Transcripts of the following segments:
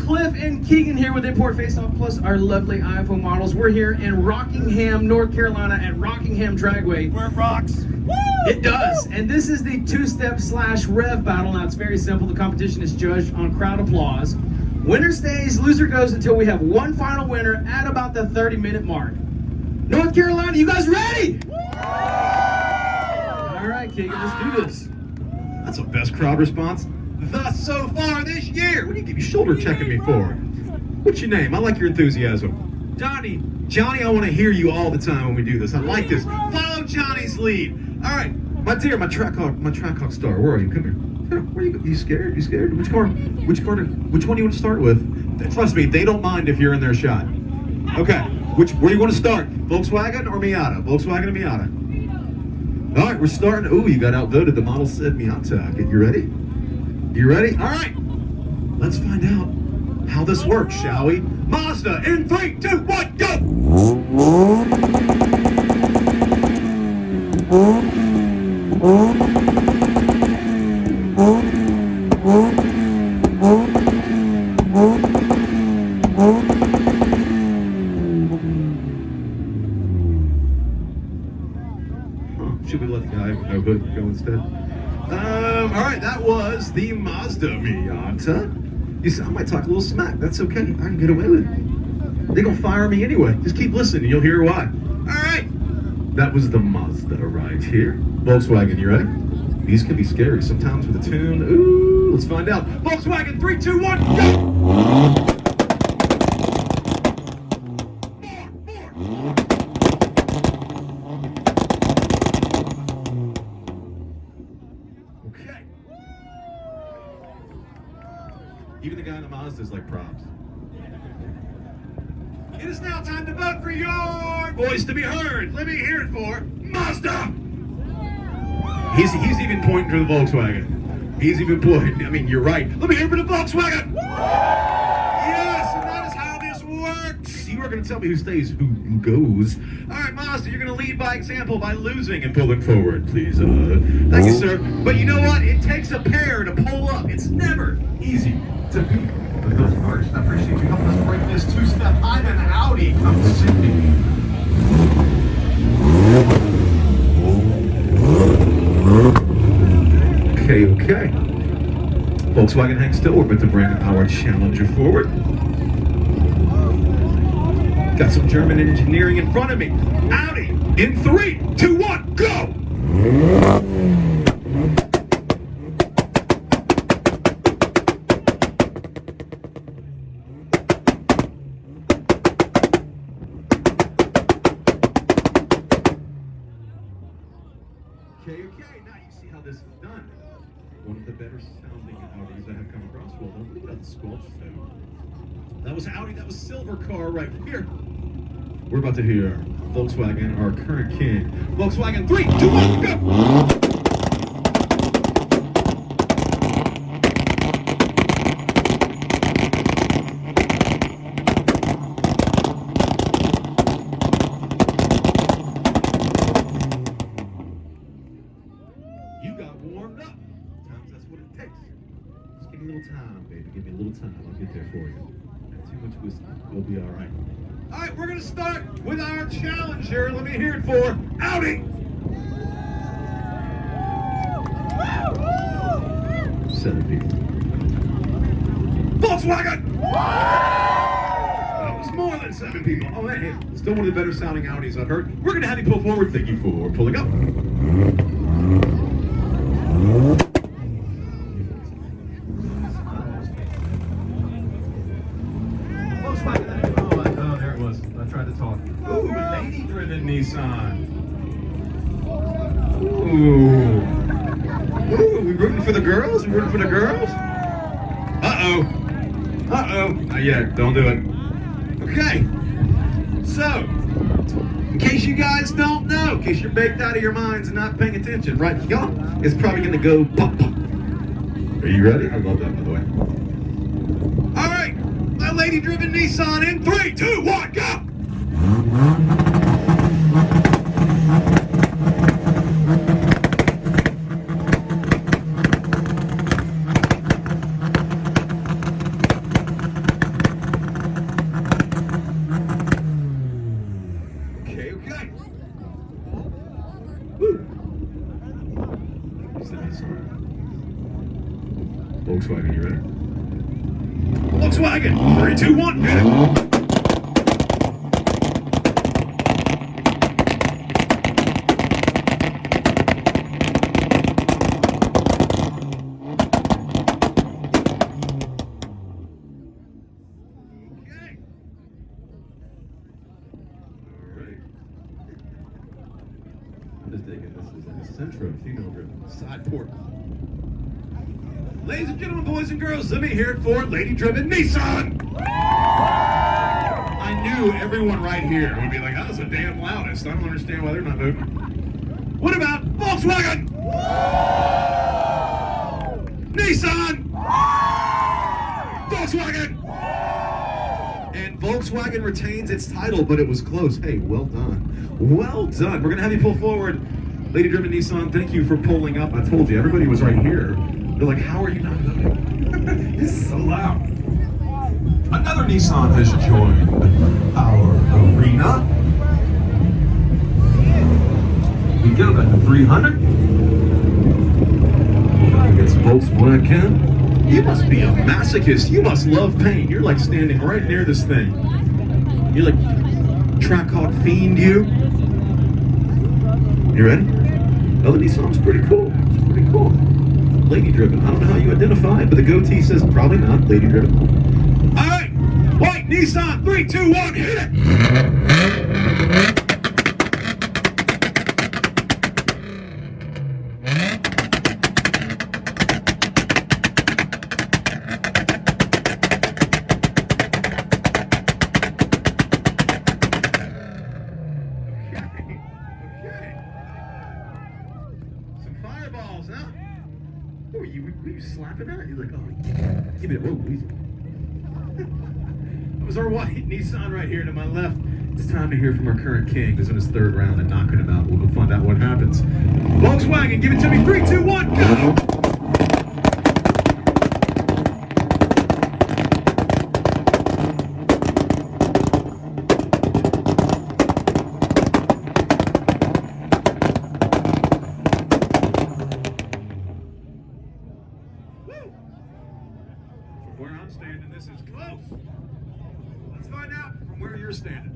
Cliff and Keegan here with Import Face Off Plus our lovely IFO models. We're here in Rockingham, North Carolina at Rockingham Dragway. Where it rocks. Woo! It does. And this is the two-step / rev battle. Now it's very simple. The competition is judged on crowd applause. Winner stays, loser goes until we have one final winner at about the 30-minute mark. North Carolina, you guys ready? All right, Keegan, let's do this. That's the best crowd response thus so far this year. What do you keep your shoulder checking me for? What's your name? I like your enthusiasm. Johnny, I want to hear you all the time when we do this. I like this. Follow Johnny's lead. All right, my dear, my Trackhawk star. Where are you? Come here. Where are you? You scared? You scared? Which one do you want to start with? Trust me, they don't mind if you're in their shot. Okay, where do you want to start? Volkswagen or Miata? Volkswagen or Miata? All right, we're starting. Ooh, you got outvoted. The model said Miata. Okay, you ready? You ready? All right. Let's find out how this works, shall we? Mazda in 3, 2, 1, go! Should we let the guy with no hood go instead? All right, that was the Mazda Miata. You see, I might talk a little smack. That's okay. I can get away with it. They're gonna fire me anyway. Just keep listening, and you'll hear why. All right, that was the Mazda right here. Volkswagen, you ready? These can be scary sometimes with a tune. Ooh, let's find out. Volkswagen, 3, 2, 1, go! Even the guy in the Mazda is like props. It is now time to vote for your voice to be heard. Let me hear it for Mazda. He's even pointing to the Volkswagen. He's even pointing. I mean, you're right. Let me hear it for the Volkswagen. Yes, and that is how this works. You are going to tell me who stays, who goes. All right, Mazda, you're going to lead by example by losing and pulling forward, please. Thank you, sir. But you know what? It takes a pair to pull up. It's never easy to beat. But those first, I appreciate you helping us break this two-step. I'm an Audi. I'm sitting. Okay. Volkswagen, hang still. We're about to bring our Challenger forward. Got some German engineering in front of me. Audi in 3, 2, 1, go! Okay, now you see how this is done. One of the better sounding Audis I have come across. Well done. Look at the squelch. That was Audi, that was silver car right here. We're about to hear Volkswagen, our current king. Volkswagen, 3, 2, 1, go! Warmed up. Sometimes that's what it takes. Just give me a little time, baby. Give me a little time. I'll get there for you. Not too much whiskey. We'll be all right. All right, we're going to start with our Challenger. Let me hear it for Audi. 7 people. Volkswagen. That was more than 7 people. Oh, hey, still one of the better sounding Audis I've heard. We're going to have you pull forward. Thank you for pulling up. Oh, there it was. I tried to talk. Ooh, lady-driven Nissan. Ooh, we rooting for the girls? We rooting for the girls? Uh-oh. Not yet. Don't do it. Okay. So, in case you guys don't know, in case you're baked out of your minds and not paying attention, right? Y'all, it's probably going to go pop, pop. Are you ready? I love that, by the way. All right. My lady-driven Nissan in 3, 2, 1, go! 3, 2, 1, hit it. Centro, female-driven, side port. Ladies and gentlemen, boys and girls, let me hear it for lady-driven Nissan! I knew everyone right here would be like, that was the damn loudest. I don't understand why they're not voting. What about Volkswagen? Nissan! Volkswagen! And Volkswagen retains its title, but it was close. Hey, well done. Well done. We're going to have you pull forward. Lady Driven Nissan, thank you for pulling up. I told you, everybody was right here. They're like, how are you not voting? This is so loud. Another Nissan has joined our arena. We go back to 300. Against Volkswagen. You must be a masochist. You must love pain. You're like standing right near this thing. You're like track hawk fiend, you. You ready? Oh, the Nissan's pretty cool. It's pretty cool. Lady driven. I don't know how you identify it, but the goatee says probably not lady driven. All right, white Nissan, 3, 2, 1, hit it. Were you slapping that? You're like, oh, give it a whoa, easy. That was our white Nissan right here to my left. It's time to hear from our current king who's in his third round and knocking him out. We'll find out what happens. Volkswagen, give it to me. 3, 2, 1, go! Where I'm standing, this is close. Let's find out from where you're standing.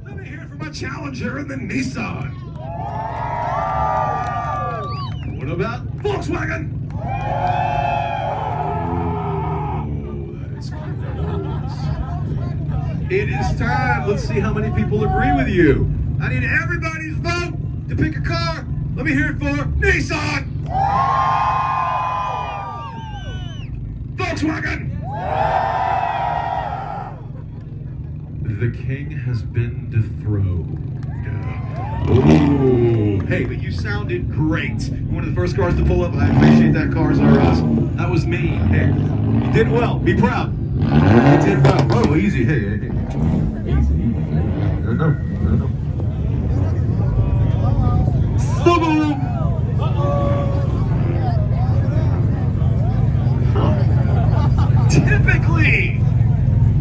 Let me hear it from my challenger in the Nissan. What about Volkswagen? Oh, that is close. It is time. Let's see how many people agree with you. I need everybody's vote to pick a car. Let me hear it for Nissan. Volkswagen! The king has been dethroned. Ooh. Hey, but you sounded great. One of the first cars to pull up. I appreciate that. Cars are us. That was me. Hey, you did well. Be proud. You did well. Oh, easy. Hey. Easy. No. Subaru! Typically,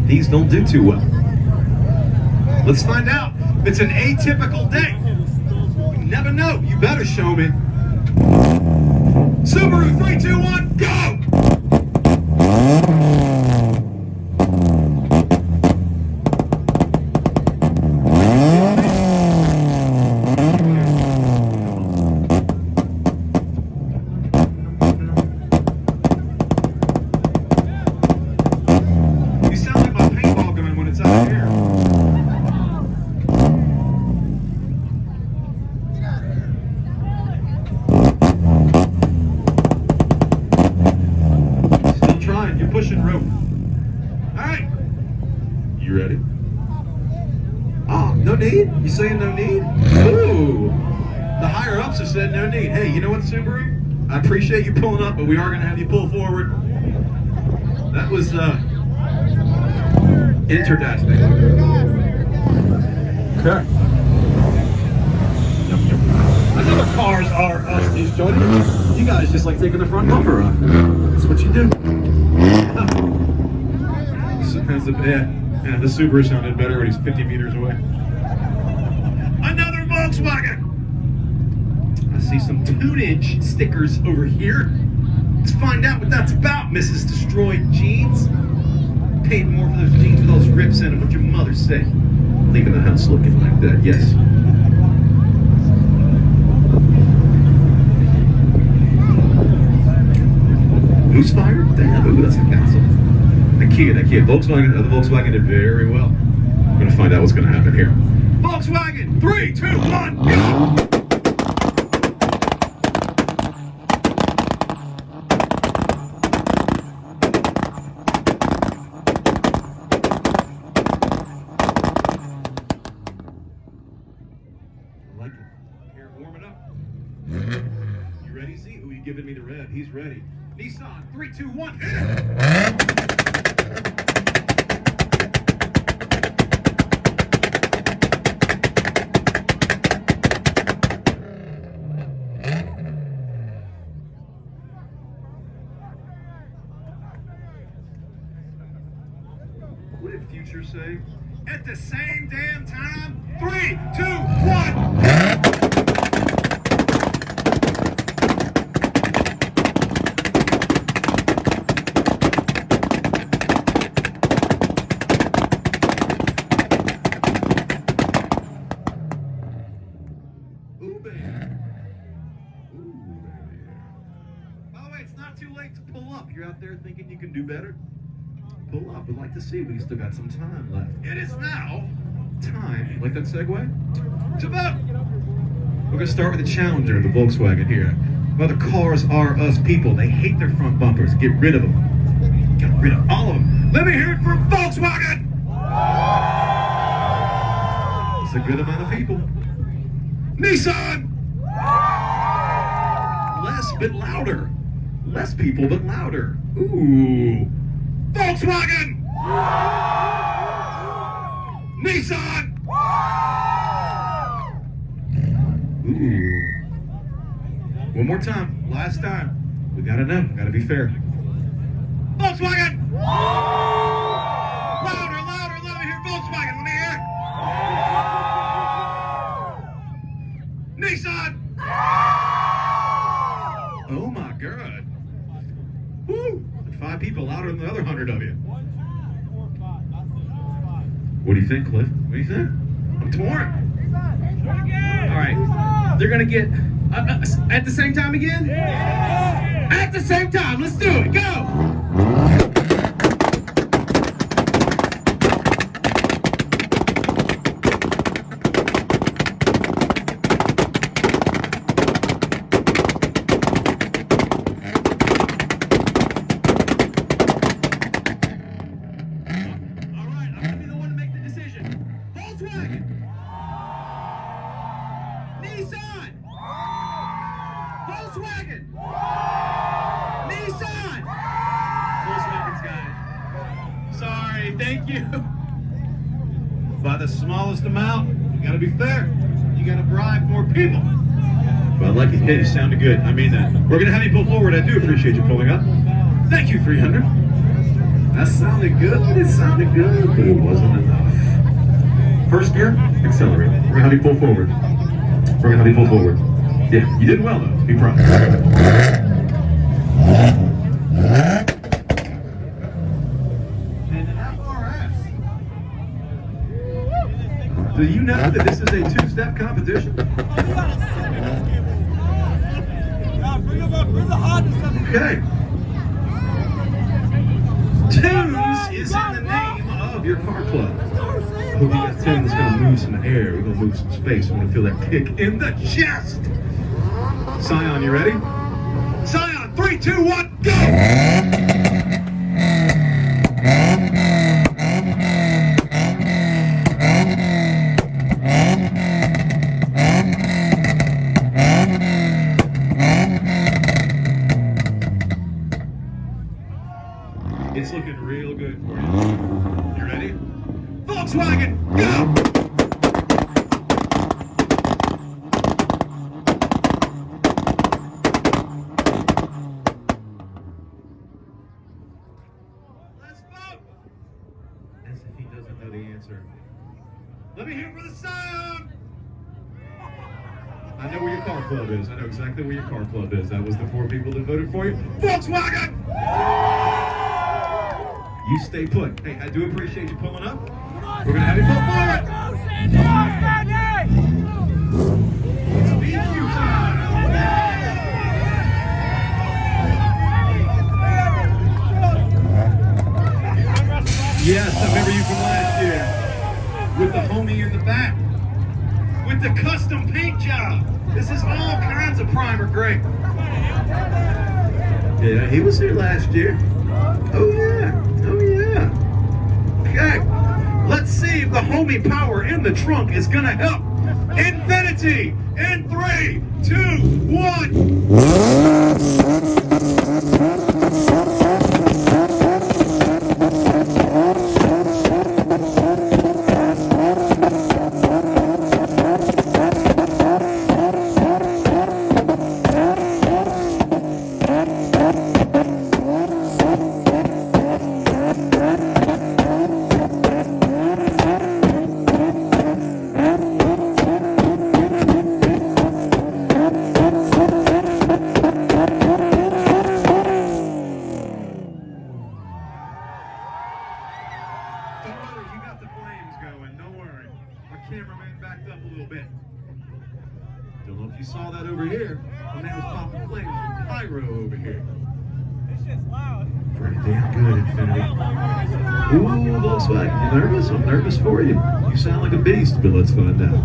these don't do too well. Let's find out. It's an atypical day. You never know. You better show me. Subaru, 3, 2, 1, go! You ready? Oh, no need? You saying no need? Ooh. The higher ups have said no need. Hey, you know what, Subaru? I appreciate you pulling up, but we are going to have you pull forward. That was interdastic. Okay. Another cars are us, these joints. You guys just like taking the front bumper off. That's what you do. Yeah, the Subaru sounded better when he's 50 meters away. Another Volkswagen! I see some tunage stickers over here. Let's find out what that's about, Mrs. Destroyed Jeans. paid more for those jeans with those rips in them. What'd your mother say? Leaving the house looking like that, yes. Who's fired? Damn, ooh, that's a gossip. That kid, Volkswagen, the Volkswagen did very well. I'm gonna find out what's gonna happen here. Volkswagen, 3, 2, 1, go! Giving me the rev. He's ready. Nissan, 3, 2, 1, hit it! What did Future say? At the same damn time? 3, 2, 1! You're out there thinking you can do better? Pull up. We'd like to see. We still got some time left. It is now time. Like that segue? To vote. We're going to start with the Challenger, the Volkswagen here. Well, the cars are us people. They hate their front bumpers. Get rid of them. Get rid of all of them. Let me hear it for Volkswagen! It's a good amount of people. Nissan! Less but louder. Less people, but louder. Ooh. Volkswagen! Nissan! Ooh. One more time. Last time. We gotta know. Gotta be fair. Volkswagen! Louder, louder. Let me hear Volkswagen. Let me hear. Nissan! Oh my God. Woo! 5 people louder than the other 100 of you. What do you think, Cliff? What do you think? I'm torn. All right. They're going to get at the same time again? Yeah. At the same time. Let's do it. Go. Volkswagen! Nissan! Volkswagen's got it. Sorry, thank you. By the smallest amount, you gotta be fair. You gotta bribe more people. But I like it. Hey, it sounded good. I mean that. We're gonna have you pull forward. I do appreciate you pulling up. Thank you, 300. That sounded good. It sounded good, but it wasn't enough. First gear, accelerate. We're gonna have you pull forward. We're gonna have you pull forward. Yeah, you did well though. Be proud. And FRS. Do you know that this is a 2-step competition? Okay. Tunes is in the name of your car club. I hope you got Tim that's gonna move some air. We're gonna move some space. We're gonna feel that kick in the chest. Scion, you ready? Scion, 3, 2, 1, go! It's looking real good for you. You ready? Volkswagen, go! Let me hear for the sound! I know where your car club is. I know exactly where your car club is. That was the 4 people that voted for you. Volkswagen! You stay put. Hey, I do appreciate you pulling up. We're going to have you pull forward. Speed you time. Yes, I remember you from last year. With the homie in the back. With the custom paint job. This is all kinds of primer gray. Yeah, he was here last year. Oh yeah. Oh yeah. Okay. Let's see if the homie power in the trunk is gonna help. Infinity in 3, 2, 1. Cameraman backed up a little bit. Don't know if you saw that over here. The man was popping flames with pyro over here. This shit's loud. Pretty damn good, Infinity. Ooh, Volkswagen, you nervous? I'm nervous for you. You sound like a beast, but let's find out.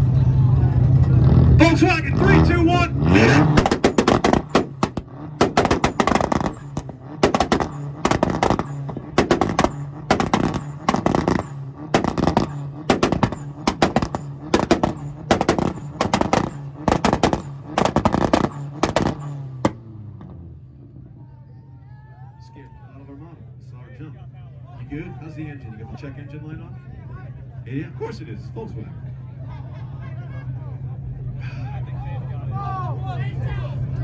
Volkswagen, 3, 2, 1, hit it! Good? How's the engine? You got the check engine light on? Yeah, of course it is. It's Volkswagen.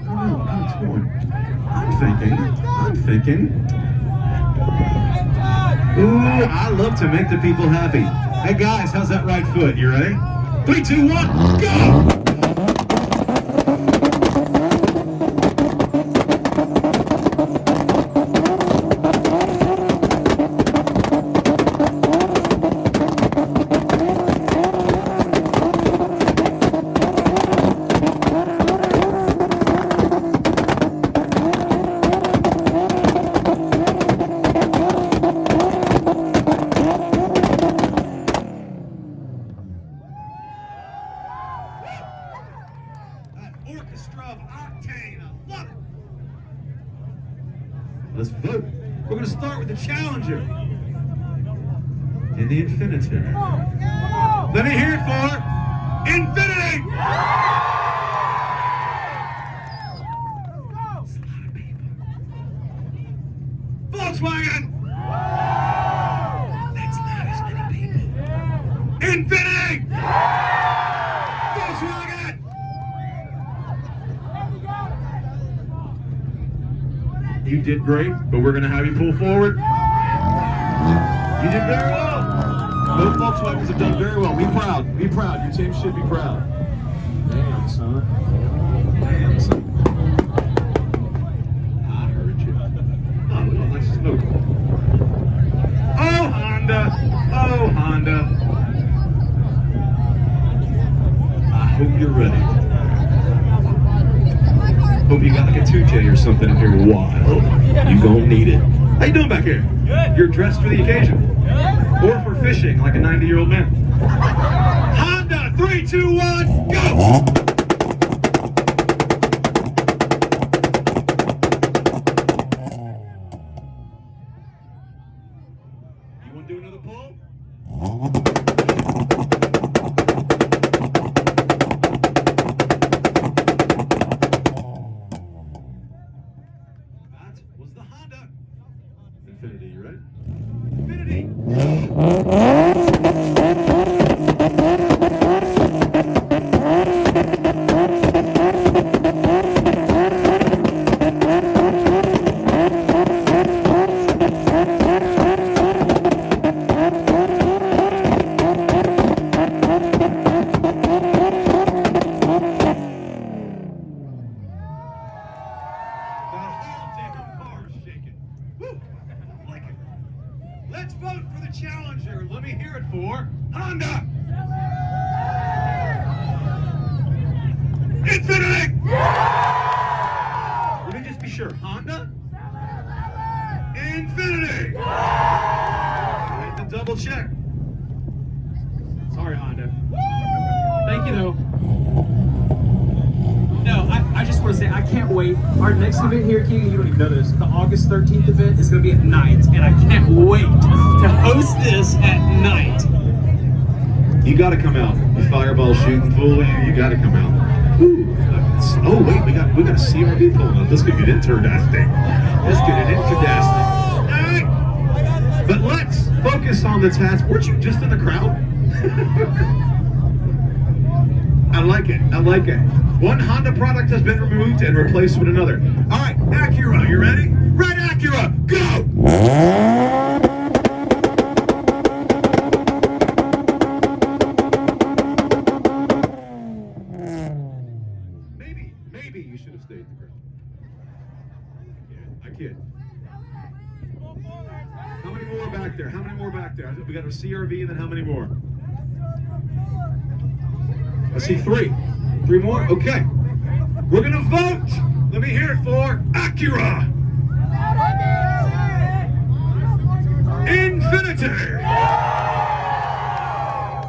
I'm torn. I'm thinking. Ooh, I love to make the people happy. Hey guys, how's that right foot? You ready? 3, 2, 1, go! Let's vote. We're going to start with the Challenger and the Infinity. Let me hear it for Infinity! That's a lot of people. Volkswagen! That's not as many people. Infinity! Volkswagen! You did great, but we're going to have you pull forward. You did very well. Both Volkswagens have done very well. Be proud. Be proud. Your team should be proud. Damn, son. Damn, son. I heard you. Oh, we don't like smoke. Oh, Honda. Oh, Honda. I hope you're ready. Hope you got like a 2J or something in here wild. You gonna need it. How you doing back here? Good. You're dressed for the occasion. Good. Or for fishing like a 90-year-old man. Honda, 3, 2, 1, go! You wanna do another pull? Infinity, you ready? Infinity! fire. Let me hear it for Honda. Infinity. Let me just be sure. Honda. Infinity. Hit the double check. Sorry, Honda. Thank you, though. No, I just want to say I can't wait. Our next event here, Keegan, you don't even know this. The August 13th event is going to be at night, and I can't wait to host this at night. You got to come out. The fireball shooting full of you. You got to come out. Ooh. Oh wait, we got a CRV pulling up. This could get interesting. This could get interesting. All right. But let's focus on the task. Weren't you just in the crowd? I like it. I like it. One Honda product has been removed and replaced with another. All right, Acura, you ready? Red Acura, go! Maybe you should have stayed in the crowd. I kid. How many more back there? How many more back there? We got a CRV and then how many more? I see three. Three more? Okay. We're gonna vote. Let me hear it for Acura. Infinity.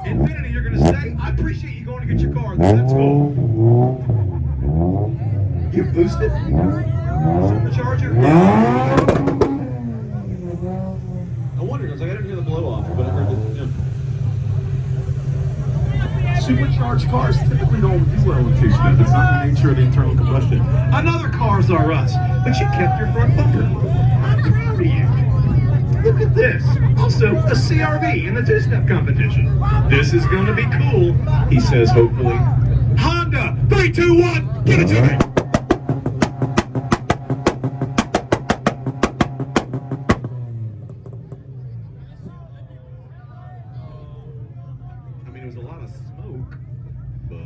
Infinity, you're gonna say, I appreciate you going to get your car. That's cool. You boosted? Supercharger? I wondered, I was like, I didn't hear the blow off, but I heard it. Supercharged cars typically don't do well in two-step. It's not the nature of the internal combustion. Another Cars R Us, but you kept your front bumper. I'm proud of you. Look at this. Also, a CRV in the two-step competition. This is going to be cool, he says hopefully. Honda, 3, 2, 1, give it to me. I mean, it was a lot of smoke, but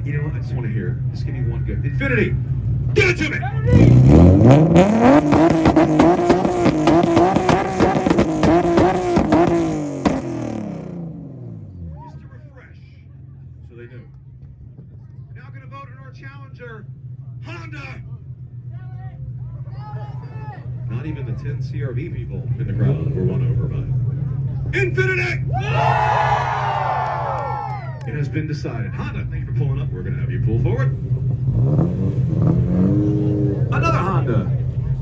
you know what? I just want to hear it. Just give me one good. Infinity, give it to me. Just to refresh, so they know. Now going to vote on our challenger, Honda. Not even the 10 CRV people in the crowd were won over by Infinity! It has been decided. Honda, thank you for pulling up. We're going to have you pull forward. Another Honda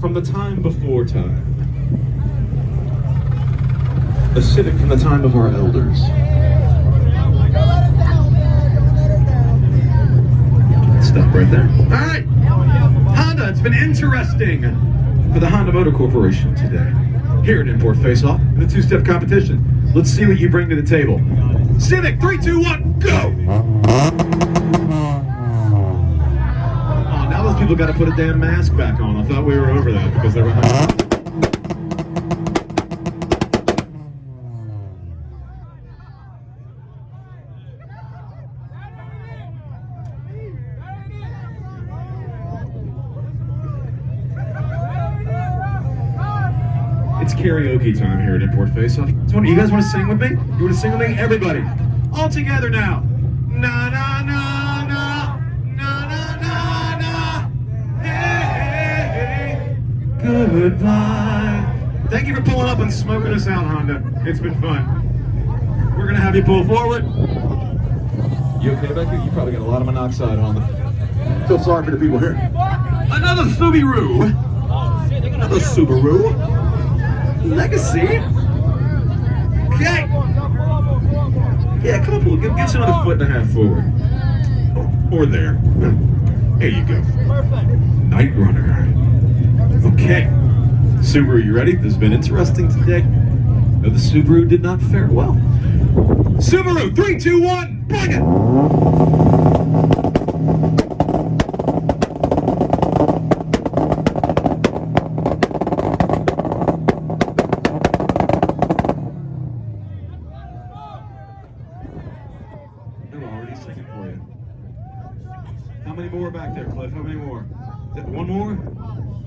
from the time before time. A Civic from the time of our elders. Stop right there. All right. Honda, it's been interesting for the Honda Motor Corporation today. Here at Import Face-Off in the two-step competition. Let's see what you bring to the table. Civic, 3, 2, 1, go! Oh, now those people got to put a damn mask back on. I thought we were over that because they were... It's karaoke time here at Import Face-Off. So you guys want to sing with me? You want to sing with me? Everybody. All together now. Na na na na. Na na na na. Hey, hey, hey. Goodbye. Thank you for pulling up and smoking us out, Honda. It's been fun. We're going to have you pull forward. You okay back here? You probably got a lot of monoxide on them. Feel sorry for the people here. Another Subaru. Another Subaru. Legacy. Okay. Yeah, come on, give us another foot and a half forward. Or there. There you go. Night Runner. Okay. Subaru, you ready? This has been interesting today. No, the Subaru did not fare well. Subaru, 3, 2, 1, bring it! How many more back there, Cliff? How many more? Is that one more?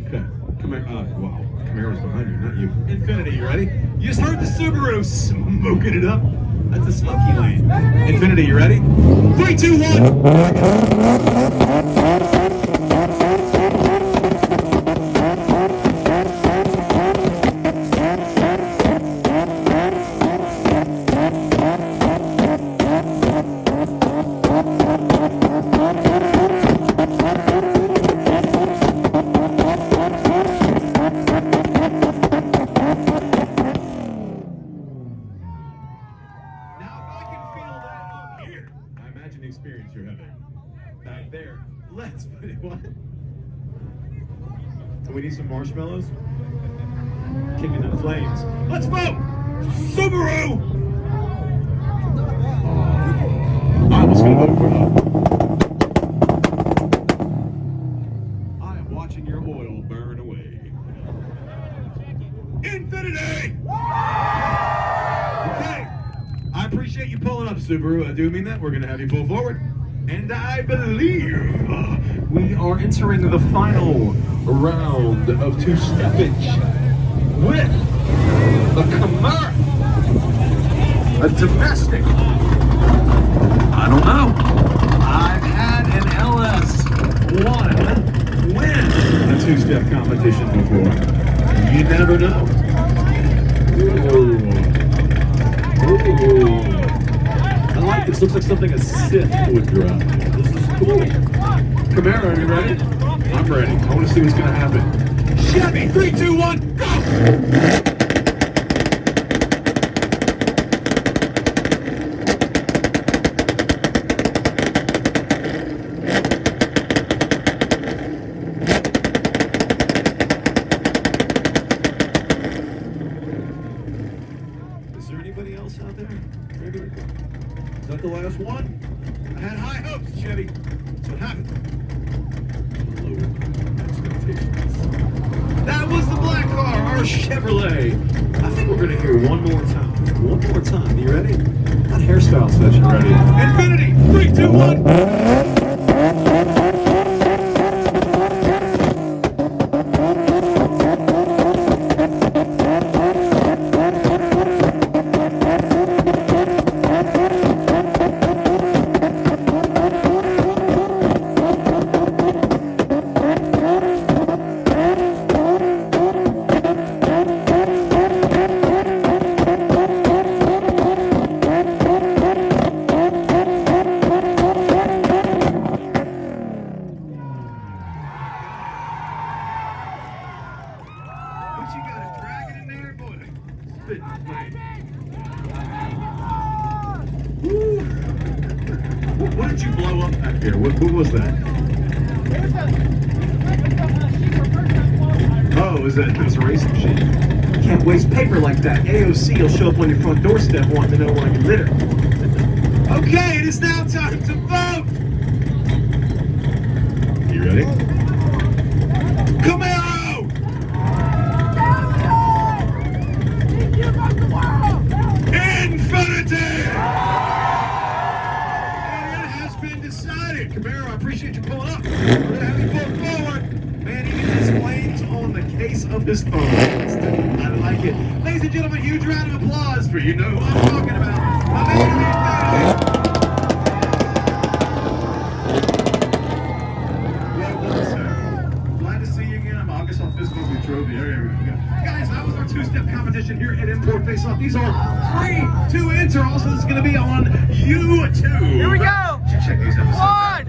Okay. Wow. Camara's behind you, not you. Infinity. Hey, you ready? You just heard the Subaru smoking it up. That's a smoky lane. Infinity, you ready? 3, 2, 1. Experience you're having back there. Let's put it what? Do we need some marshmallows? Kicking up flames. Let's vote! Subaru! I was gonna vote for I am watching your oil burn away. Infinity! Okay. I appreciate you pulling up, Subaru. I do mean that. We're going to have you pull forward. And I believe we are entering the final round of two-steppage with a Camaro. A domestic. I don't know. I've had an LS1 win a two-step competition before. You never know. Ooh. Ooh. I like this. Looks like something a Sith would drive. This is cool. Camaro, are you ready? I'm ready. I want to see what's going to happen. Chevy, 3, 2, 1, go! Is there anybody else out there? Maybe. Is that the last one? I had high hopes, Chevy. That's what happened. Low expectations. That was the black car, our Chevrolet. I think we're going to hear one more time. One more time. You ready? That hairstyle session ready. Infinity! 3, 2, 1! What did you blow up back here? What was that? Oh, it was a racing machine. You can't waste paper like that. AOC will show up on your front doorstep wanting to know why you litter. Okay, it is now time to vote! You ready? Camaro! Infinity! Camaro, I appreciate you pulling up. We're going to have you pull forward. Man, he has flames on the case of his phone. I like it. Ladies and gentlemen, huge round of applause for you know who I'm talking about. My man, well done, sir. Glad to see you again. I guess I'll fist bump your trophy. There we go. Guys, that was our two-step competition here at Import Face Off. These are free to enter. Also, this is going to be on YouTube. Here we go. Check these episodes out.